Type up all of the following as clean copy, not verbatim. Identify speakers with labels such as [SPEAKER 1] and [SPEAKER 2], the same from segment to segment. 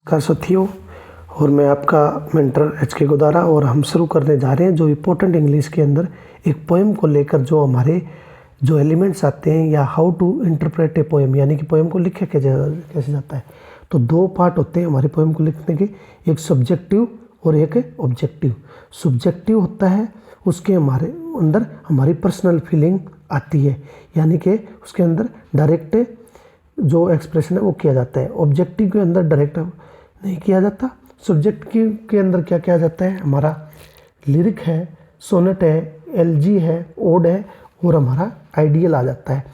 [SPEAKER 1] नमस्कार साथियों, और मैं आपका मेंटर HK गोदारा, और हम शुरू करने जा रहे हैं जो इम्पोर्टेंट इंग्लिश के अंदर एक पोएम को लेकर जो हमारे जो एलिमेंट्स आते हैं या how to interpret a poem, यानी कि पोएम को लिखा कैसे जाता है। तो दो पार्ट होते हैं हमारे पोएम को लिखने के, एक सब्जेक्टिव और एक ऑब्जेक्टिव। सब्जेक्टिव होता है उसके हमारे अंदर हमारी पर्सनल फीलिंग आती है, यानी कि उसके अंदर डायरेक्ट जो एक्सप्रेशन है वो किया जाता है। ऑब्जेक्टिव के अंदर डायरेक्ट नहीं किया जाता। सब्जेक्टिव के अंदर क्या किया जाता है, हमारा लिरिक है, सोनेट है, एलजी है, ओड है, और हमारा आइडियल आ जाता है,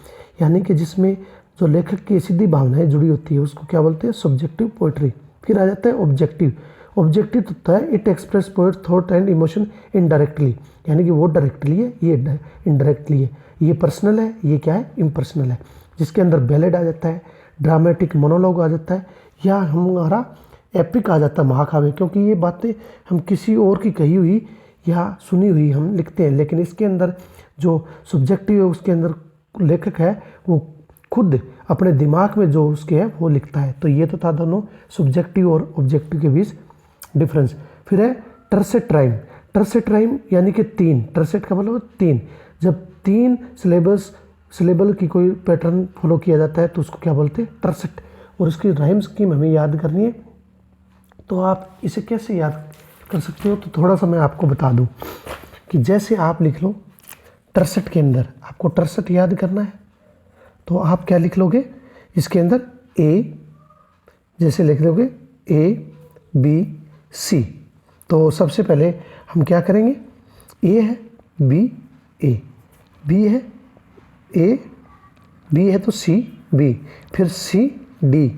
[SPEAKER 1] यानी कि जिसमें जो लेखक की सीधी भावनाएं जुड़ी होती है उसको क्या बोलते हैं, सब्जेक्टिव पोइट्री। फिर आ जाता है ऑब्जेक्टिव। ऑब्जेक्टिव होता है it express poet thought and emotion indirectly, यानी कि वो डायरेक्टली है, ये इनडायरेक्टली है, ये पर्सनल है, ये क्या है, इम्पर्सनल है। जिसके अंदर बैलेड आ जाता है, ड्रामेटिक मोनोलॉग आ जाता है, या हमारा एपिक आ जाता है, महाकाव्य, क्योंकि ये बातें हम किसी और की कही हुई या सुनी हुई हम लिखते हैं। लेकिन इसके अंदर जो सब्जेक्टिव है उसके अंदर लेखक है वो खुद अपने दिमाग में जो उसके है वो लिखता है। तो ये तो था दोनों सब्जेक्टिव और ऑब्जेक्टिव के बीच डिफरेंस। फिर है टर्सेट राइम। टर्सेट राइम यानी कि तीन, टर्सेट का मतलब तीन। जब तीन सिलेबल की कोई पैटर्न फॉलो किया जाता है तो उसको क्या बोलते हैं, टर्सेट। और इसकी राइम स्कीम हमें याद करनी है, तो आप इसे कैसे याद कर सकते हो, तो थोड़ा सा मैं आपको बता दूं कि जैसे आप लिख लो टर्सेट के अंदर, आपको टर्सेट याद करना है तो आप क्या लिख लोगे, इसके अंदर ए जैसे लिख लोगे ABC। तो सबसे पहले हम क्या करेंगे, ए है बी ए, बी है ए, बी है तो सी बी, फिर सी डी,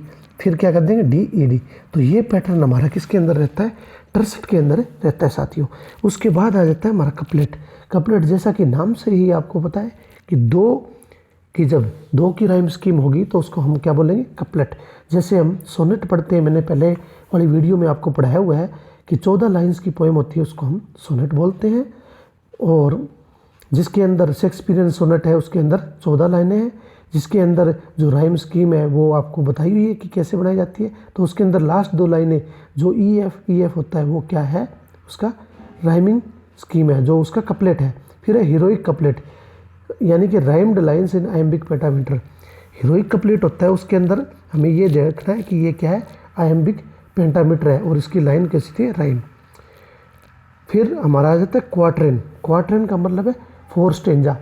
[SPEAKER 1] फिर क्या कर देंगे DED। तो ये पैटर्न हमारा किसके अंदर रहता है, टर्सेट के अंदर रहता है साथियों। उसके बाद आ जाता है हमारा कपलेट। कपलेट जैसा कि नाम से ही आपको पता है कि जब दो की राइम स्कीम होगी तो उसको हम क्या बोलेंगे, कपलेट। जैसे हम सोनेट पढ़ते हैं, मैंने पहले वाली वीडियो में आपको पढ़ाया हुआ है कि 14 लाइन्स की पोएम होती है उसको हम सोनेट बोलते हैं। और जिसके अंदर शेक्सपियरियन सोनेट है उसके अंदर 14 लाइनें हैं, जिसके अंदर जो राइम स्कीम है वो आपको बताई हुई है कि कैसे बनाई जाती है। तो उसके अंदर लास्ट दो लाइनें जो EF होता है वो क्या है, उसका राइमिंग स्कीम है, जो उसका कपलेट है। फिर है हीरोइक कपलेट, यानी कि rhymed lines in iambic pentameter. Heroic couplet होता है उसके अंदर हमें ये देखना है कि ये क्या है, आयम्बिक पेंटामीटर है और इसकी लाइन कैसी थी, राइम। फिर हमारा आ जाता है क्वार्टरेन। क्वार्टरेन का मतलब है 4 स्टेंजा।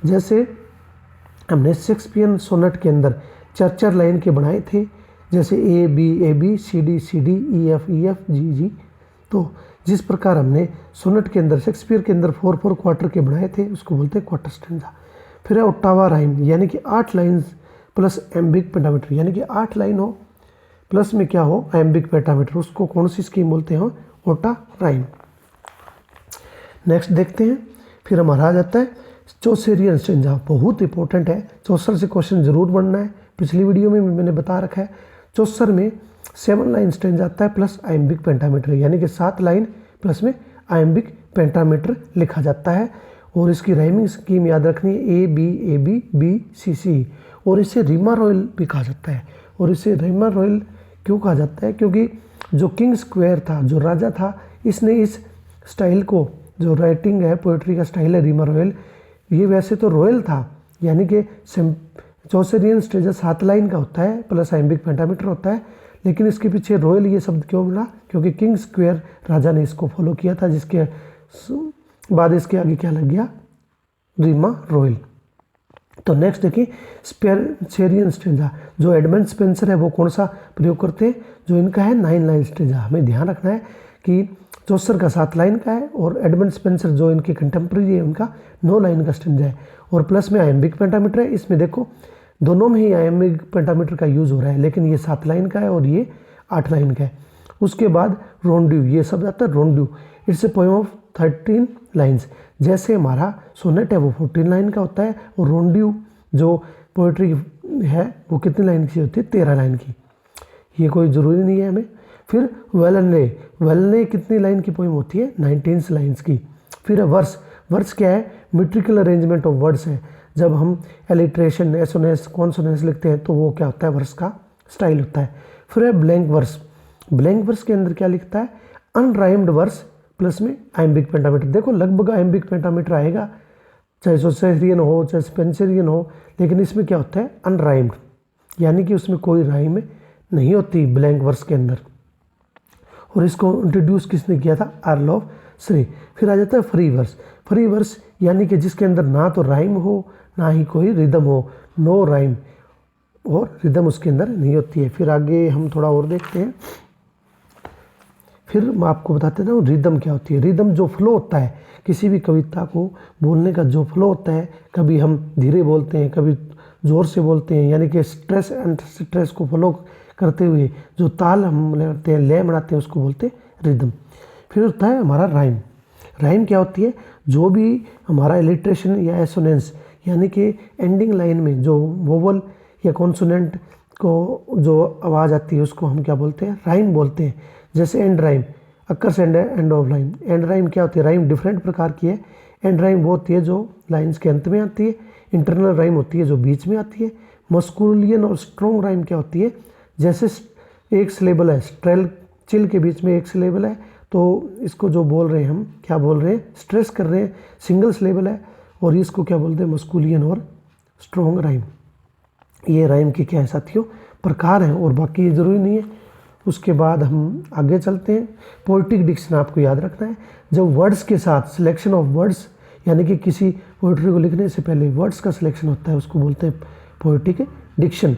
[SPEAKER 1] जैसे हमने शेक्सपियन सोनेट के अंदर 4 लाइन के बनाए थे, जैसे AB CD EF G। तो जिस प्रकार हमने सोनेट के अंदर शेक्सपियर के अंदर 4 क्वार्टर के बनाए थे उसको बोलते हैं क्वार्टर स्टेंजा। फिर है ओट्टावा राइम, यानी कि 8 लाइन्स प्लस एम्बिक पेंटामीटर, यानी कि 8 लाइन हो प्लस में क्या हो, एम्बिक पेंटामीटर, उसको कौन सी स्कीम बोलते हैं, ओट्टा राइम। नेक्स्ट देखते हैं। फिर हमारा आ जाता है चौसरियन स्टेंजा, बहुत इंपॉर्टेंट है, चौसर से क्वेश्चन जरूर बनना है। पिछली वीडियो में मैंने बता रखा है, चौसर में 7 लाइन स्टेंजा आता है प्लस आयम्बिक पेंटामीटर, यानी कि 7 लाइन प्लस में आयम्बिक पेंटामीटर लिखा जाता है। और इसकी राइमिंग स्कीम याद रखनी है, AB BCC। और इसे रीमा रॉयल भी कहा जाता है। और इसे रीमा रॉयल क्यों कहा जाता है, क्योंकि जो किंग स्क्वायर था, जो राजा था, इसने इस स्टाइल को, जो राइटिंग है पोइट्री का स्टाइल है रीमा रॉयल, ये वैसे तो रॉयल था, यानी कि चौसरियन स्टेंजा 7 लाइन का होता है प्लस आयम्बिक पेंटामीटर होता है, लेकिन इसके पीछे रॉयल ये शब्द क्यों मिला, क्योंकि किंग स्क्वायर राजा ने इसको फॉलो किया था, जिसके बाद इसके आगे क्या लग गया, रीमा रॉयल। तो नेक्स्ट देखिए स्पेंसरियन स्टेंजा, जो एडमंड स्पेंसर है वो कौन सा प्रयोग करते हैं, जो इनका है 9 लाइन स्टेंजा। हमें ध्यान रखना है कि चौसर का 7 लाइन का है और एडमंड स्पेंसर जो इनके कंटेम्प्रेरी है उनका 9 लाइन का स्टेंजा है, और प्लस में आयम्बिक पेंटामीटर है। इसमें देखो दोनों में ही आयम्बिक पेंटामीटर का यूज़ हो रहा है, लेकिन ये 7 लाइन का है और ये 8 लाइन का है। उसके बाद रोंड्यू, ये सब आता है rondeau, it's a poem of 13 lines. जैसे हमारा सोनेट है वो 14 लाइन का होता है, और रोंड्यू जो पोइट्री है वो कितनी लाइन की होती है, 13 लाइन की। ये कोई ज़रूरी नहीं है हमें। फिर वेलने कितनी लाइन की पोएम होती है, 19 लाइन्स की। फिर वर्स, वर्स क्या है, मीट्रिकल अरेंजमेंट ऑफ वर्ड्स है। जब हम एलिट्रेशन, एसोनेंस, कॉन्सोनेंस लिखते हैं तो वो क्या होता है, वर्स का स्टाइल होता है। फिर है ब्लैंक वर्स। ब्लैंक वर्स के अंदर क्या लिखता है, अनराइम्ड वर्स प्लस में आइम्बिक पेंटामीटर। देखो लगभग आइम्बिक पेंटामीटर आएगा, चाहे सोसेरियन हो चाहे स्पेंसरियन हो, लेकिन इसमें क्या होता है, अनराइम्ड, यानी कि उसमें कोई राइम नहीं होती ब्लैंक वर्स के अंदर। और इसको इंट्रोड्यूस किसने किया था, अर्ल ऑफ सरे। फिर आ जाता है फ्री वर्स। फ्री वर्स यानी कि जिसके अंदर ना तो राइम हो ना ही कोई रिदम हो, नो राइम और रिदम उसके अंदर नहीं होती है। फिर आगे हम थोड़ा और देखते हैं, फिर मैं आपको बताते था रिदम क्या होती है। रिदम जो फ्लो होता है किसी भी कविता को बोलने का, जो फ्लो होता है, कभी हम धीरे बोलते हैं कभी ज़ोर से बोलते हैं, यानी कि स्ट्रेस एंड स्ट्रेस को फॉलो करते हुए जो ताल हम लेते हैं, लय बनाते हैं, उसको बोलते हैं रिदम। फिर होता है हमारा राइम। राइम क्या होती है, जो भी हमारा इलिट्रेशन या एसोनेंस, यानी कि एंडिंग लाइन में जो वोवल या कॉन्सोनेंट को जो आवाज़ आती है उसको हम क्या बोलते हैं, राइम बोलते हैं। जैसे and rhyme, occurs end of line. And rhyme क्या होती है, राइम डिफरेंट प्रकार की है। एंड राइम वो होती है जो लाइन्स के अंत में आती है। इंटरनल राइम होती है जो बीच में आती है। मस्कुलियन और स्ट्रॉन्ग राइम क्या होती है, जैसे एक सिलेबल है, स्ट्रेल चिल के बीच में एक सिलेबल है, तो इसको जो बोल रहे हैं हम क्या बोल रहे हैं, स्ट्रेस कर रहे हैं, सिंगल सिलेबल है, और इसको क्या बोलते हैं, मस्कुलियन और स्ट्रॉन्ग राइम। ये राइम के क्या है साथियों, प्रकार हैं, और बाकी ये ज़रूरी नहीं है। उसके बाद हम आगे चलते हैं। पोएटिक डिक्शन आपको याद रखना है, जब वर्ड्स के साथ सिलेक्शन ऑफ वर्ड्स, यानी कि किसी पोइट्री को लिखने से पहले वर्ड्स का सिलेक्शन होता है, उसको बोलते हैं पोएटिक डिक्शन।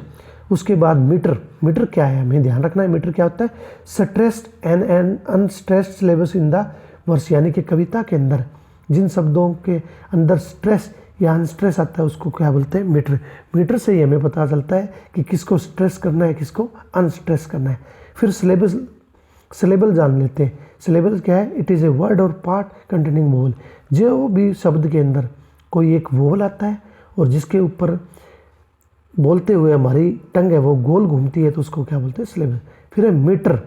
[SPEAKER 1] उसके बाद मीटर। मीटर क्या है, हमें ध्यान रखना है। मीटर क्या होता है, stressed and unstressed syllables in the verse, यानी कि कविता के अंदर जिन शब्दों के अंदर स्ट्रेस या अनस्ट्रेस आता है उसको क्या बोलते हैं, मीटर। मीटर से ही हमें पता चलता है कि किसको स्ट्रेस करना है, किसको अनस्ट्रेस करना है। फिर सिलेबल जान लेते हैं। सिलेबल क्या है, इट इज़ ए वर्ड और पार्ट कंटेनिंग वोवल। जो भी शब्द के अंदर कोई एक वोवल आता है और जिसके ऊपर बोलते हुए हमारी टंग है वो गोल घूमती है, तो उसको क्या बोलते हैं, सिलेबल। फिर है मीटर,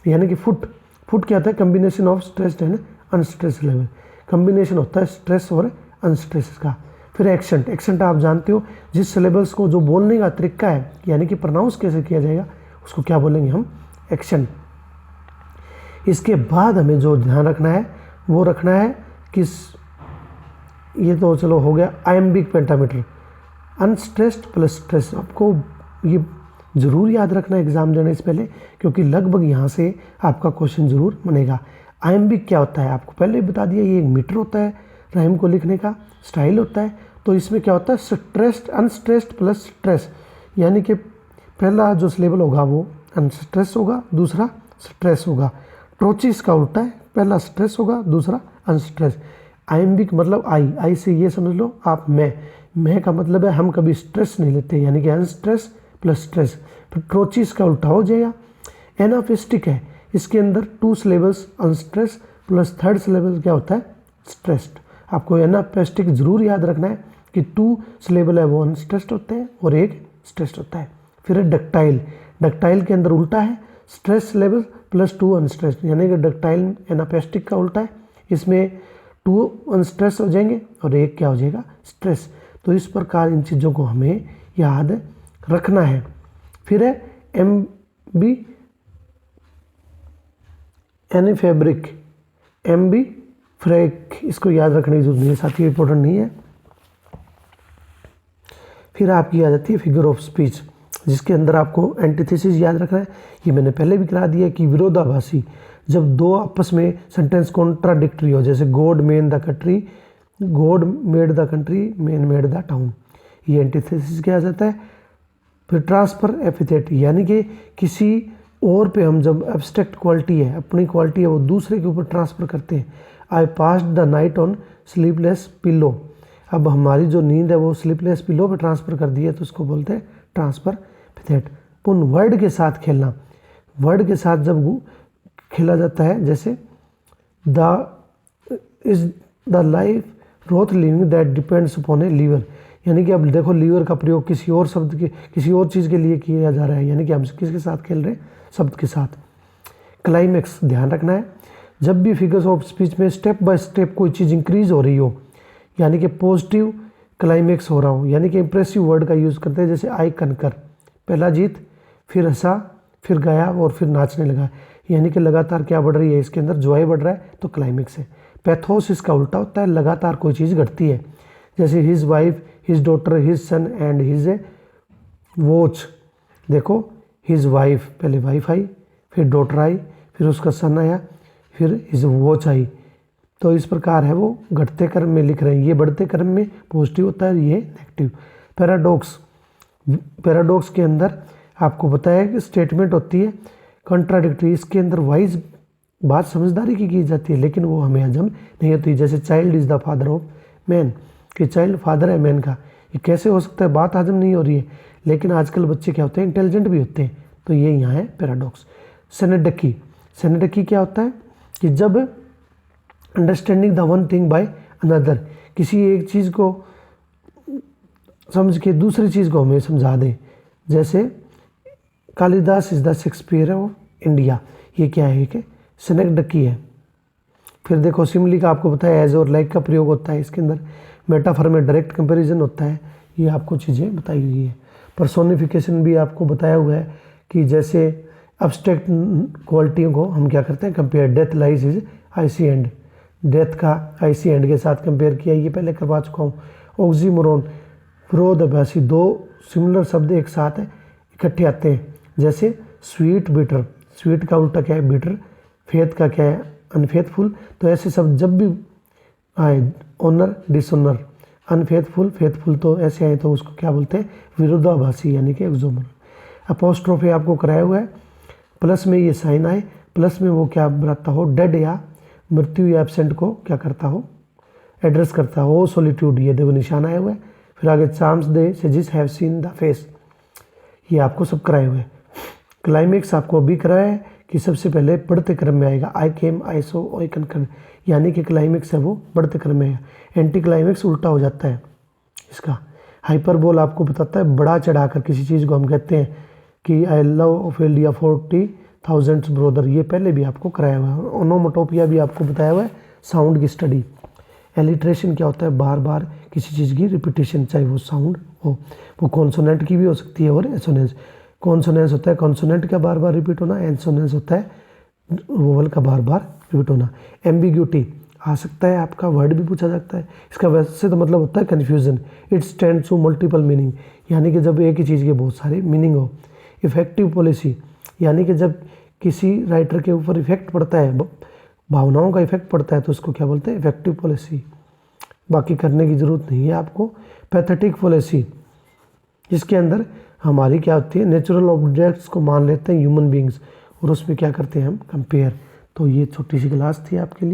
[SPEAKER 1] यानी कि फुट। फुट क्या होता है, combination of stressed and unstressed syllable. Combination होता है स्ट्रेस और अनस्ट्रेस का। फिर एक्सेंट। एक्सेंट आप जानते हो, जिस सिलेबल्स को जो बोलने का तरीका है, यानी कि प्रोनाउंस कैसे किया जाएगा, उसको क्या बोलेंगे हम, एक्सेंट। इसके बाद हमें जो ध्यान रखना है वो रखना है कि ये तो चलो हो गया iambic pentameter, unstressed plus stress. आपको ये ज़रूर याद रखना है एग्ज़ाम देने से पहले, क्योंकि लगभग यहाँ से आपका क्वेश्चन ज़रूर बनेगा। आइम्बिक क्या होता है, आपको पहले ही बता दिया, ये एक मीटर होता है, राइम को लिखने का स्टाइल होता है। तो इसमें क्या होता है, स्ट्रेस्ड अनस्ट्रेस्ड प्लस स्ट्रेस, यानी कि पहला जो सिलेबल होगा वो अनस्ट्रेस होगा, दूसरा स्ट्रेस होगा। ट्रोचिस का उल्टा है, पहला स्ट्रेस होगा, दूसरा अनस्ट्रेस। आइम्बिक मतलब आई से ये समझ लो आप, मैं का मतलब है हम कभी स्ट्रेस नहीं लेते, यानी कि अनस्ट्रेस प्लस स्ट्रेस। फिर ट्रोचिस का उल्टा हो जाएगा। एनाफेस्टिक है, इसके अंदर 2 syllables unstress plus third syllable क्या होता है, स्ट्रेस्ड। आपको एनाफेस्टिक जरूर याद रखना है कि 2 सिलेबल है वो अनस्ट्रेस्ड होते हैं और एक स्ट्रेस्ड होता है। फिर है डक्टाइल। डक्टाइल के अंदर उल्टा है, स्ट्रेस सिलेबल प्लस 2 अनस्ट्रेस्ड, यानी कि डक्टाइल एनाफेस्टिक का उल्टा है। इसमें 2 अनस्ट्रेस हो जाएंगे और एक क्या हो जाएगा, स्ट्रेस। तो इस प्रकार इन चीज़ों को हमें याद रखना है। फिर है एम्बी एनीफेब्रिक, एम्बी फ्रैक, इसको याद रखने की जरूरत नहीं है साथियों, इंपॉर्टेंट नहीं है। फिर आपकी आ जाती है फिगर ऑफ स्पीच, जिसके अंदर आपको एंटीथेसिस याद रखना है। ये मैंने पहले भी करा दिया कि विरोधाभासी, जब दो आपस में सेंटेंस कॉन्ट्राडिक्टरी हो, जैसे God made the country, God made the country, man made the town, ये एंटीथेसिस क्या आ जाता है। फिर ट्रांसफर एपिथेट, यानी कि किसी और पे हम जब एब्स्ट्रैक्ट क्वालिटी है, अपनी क्वालिटी है, वो दूसरे के ऊपर ट्रांसफ़र करते हैं। I passed the night on sleepless pillow, अब हमारी जो नींद है वो स्लीपलेस पिलो पे ट्रांसफ़र कर दी है, तो उसको बोलते हैं ट्रांसफर एपिथेट। पुन वर्ड के साथ खेलना, वर्ड के साथ जब खेला जाता है, जैसे the is the life worth living that depends upon a liver, यानी कि अब देखो लीवर का प्रयोग किसी और शब्द के, किसी और चीज़ के लिए किया जा रहा है, यानी कि हम किसके साथ खेल रहे हैं, शब्द के साथ। क्लाइमेक्स ध्यान रखना है, जब भी फिगर्स ऑफ स्पीच में स्टेप बाय स्टेप कोई चीज़ इंक्रीज हो रही हो, यानी कि पॉजिटिव क्लाइमेक्स हो रहा हो, यानी कि इंप्रेसिव वर्ड का यूज़ करते हैं, जैसे आई कनकर, पहला जीत, फिर हंसा, फिर गाया और फिर नाचने लगा, यानी कि लगातार क्या बढ़ रही है, इसके अंदर जॉय बढ़ रहा है तो क्लाइमेक्स है। पैथोस इसका उल्टा होता है, लगातार कोई चीज़ घटती है, जैसे his wife, his daughter, his son and his watch. देखो हिज वाइफ, पहले वाइफ आई, फिर डॉटर आई, फिर उसका सन आया, फिर हिज वॉच आई। तो इस प्रकार है, वो घटते क्रम में लिख रहे हैं, ये बढ़ते क्रम में पॉजिटिव होता है, ये नेगेटिव। पैराडॉक्स, पैराडॉक्स के अंदर आपको बताया कि स्टेटमेंट होती है कॉन्ट्राडिक्टरी, इसके अंदर वाइज बात समझदारी की जाती है लेकिन वो हमें हजम नहीं होती। जैसे child is the father of man, कि चाइल्ड फादर है मैन का, ये कैसे हो सकता है, बात हजम नहीं हो रही है। लेकिन आजकल बच्चे क्या होते हैं, इंटेलिजेंट भी होते हैं, तो ये यहाँ है पैराडॉक्स। सेनेडकी, सेनेडकी क्या होता है कि जब understanding the one thing by another, किसी एक चीज़ को समझ के दूसरी चीज़ को हमें समझा दें। जैसे Kalidas is the Shakespeare of India, ये क्या है कि सेनेडकी है। फिर देखो सिमिली का आपको बताया एज और लाइक का प्रयोग होता है, इसके अंदर मेटाफर में डायरेक्ट कंपैरिजन होता है, ये आपको चीज़ें बताई हुई है। पर्सोनिफिकेशन भी आपको बताया हुआ है कि जैसे अब्स्ट्रैक्ट क्वालिटियों को हम क्या करते हैं, compare, death lies is IC and, death का आईसी एंड के साथ कंपेयर किया, ये पहले करवा चुका हूँ। ऑक्सीमोरोन, विरोधाभासी, दो सिमिलर शब्द एक साथ इकट्ठे आते हैं, जैसे स्वीट बिटर, स्वीट का उल्टा क्या है बिटर, फेथ का क्या है अनफेथफुल। तो ऐसे शब्द जब भी आए, ऑनर डिसऑनर, अनफेथफुल फेथफुल, तो ऐसे आए तो उसको क्या बोलते हैं, विरोधाभासी यानी कि एक्सोमर। अपोस्ट्रोफी आपको कराया हुआ है, प्लस में ये साइन आए, प्लस में वो क्या बनाता हो, डेड या मृत्यु या एब्सेंट को क्या करता हो, एड्रेस करता हो। सॉलिट्यूड, ये देखो निशान आया हुआ है। फिर आगे charms they sages have seen the face, ये आपको सब कराए हुए हैं। क्लाइमेक्स आपको अभी कराया है कि सबसे पहले बढ़ते क्रम में आएगा, आई केम, आई सो, आई कन, यानी कि क्लाइमेक्स है वो बढ़ते क्रम में आएगा। एंटी क्लाइमेक्स उल्टा हो जाता है इसका। हाइपरबोल आपको बताता है बढ़ा चढ़ाकर किसी चीज़ को हम कहते हैं कि आई लव ओफेलिया 40,000 ब्रोदर, ये पहले भी आपको कराया हुआ है। ओनोमोटोपिया भी आपको बताया हुआ है, साउंड की स्टडी। एलिट्रेशन क्या होता है, बार बार किसी चीज़ की रिपीटेशन, चाहे वो साउंड हो, वो कॉन्सोनेंट की भी हो सकती है और एसोनेंस। कॉन्सोनेंस होता है कॉन्सोनेंट का बार बार रिपीट होना, एसोनेंस होता है वोवल का बार बार रिपीट होना। एम्बिग्यूटी आ सकता है, आपका वर्ड भी पूछा जाता है, इसका वैसे तो मतलब होता है confusion. It stands to multiple meaning, यानी कि जब एक ही चीज़ के बहुत सारे मीनिंग हो। इफेक्टिव पॉलिसी, यानी कि जब किसी राइटर के ऊपर इफेक्ट पड़ता है, भावनाओं का इफेक्ट पड़ता है, तो उसको क्या बोलते हैं, इफेक्टिव पॉलिसी। बाकी करने की ज़रूरत नहीं है आपको। पैथेटिक पॉलिसी, जिसके अंदर हमारी क्या होती है, नेचुरल ऑब्जेक्ट्स को मान लेते हैं ह्यूमन बींग्स, और उसमें क्या करते हैं हम कंपेयर। तो ये छोटी सी क्लास थी आपके लिए।